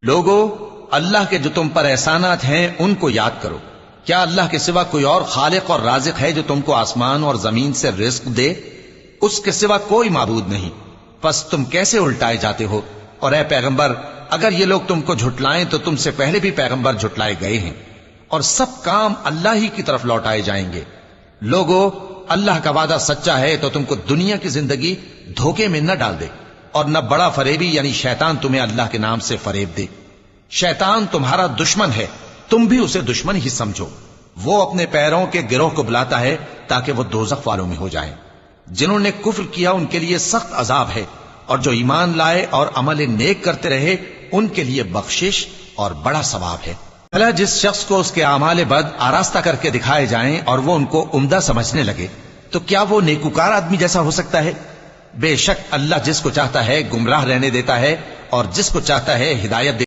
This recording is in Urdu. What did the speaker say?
لوگو، اللہ کے جو تم پر احسانات ہیں ان کو یاد کرو۔ کیا اللہ کے سوا کوئی اور خالق اور رازق ہے جو تم کو آسمان اور زمین سے رزق دے؟ اس کے سوا کوئی معبود نہیں، پس تم کیسے الٹائے جاتے ہو؟ اور اے پیغمبر، اگر یہ لوگ تم کو جھٹلائیں تو تم سے پہلے بھی پیغمبر جھٹلائے گئے ہیں، اور سب کام اللہ ہی کی طرف لوٹائے جائیں گے۔ لوگو، اللہ کا وعدہ سچا ہے تو تم کو دنیا کی زندگی دھوکے میں نہ ڈال دے، اور نہ بڑا فریبی یعنی شیطان تمہیں اللہ کے نام سے فریب دے۔ شیطان تمہارا دشمن ہے، تم بھی اسے دشمن ہی سمجھو۔ وہ اپنے پیروں کے گروہ کو بلاتا ہے تاکہ وہ دوزخ والوں میں ہو جائیں۔ جنہوں نے کفر کیا ان کے لیے سخت عذاب ہے، اور جو ایمان لائے اور عمل نیک کرتے رہے ان کے لیے بخشش اور بڑا ثواب ہے۔ بھلا جس شخص کو اس کے اعمال بد آراستہ کر کے دکھائے جائیں اور وہ ان کو عمدہ سمجھنے لگے تو کیا وہ نیکوکار آدمی جیسا ہو سکتا ہے؟ بے شک اللہ جس کو چاہتا ہے گمراہ رہنے دیتا ہے اور جس کو چاہتا ہے ہدایت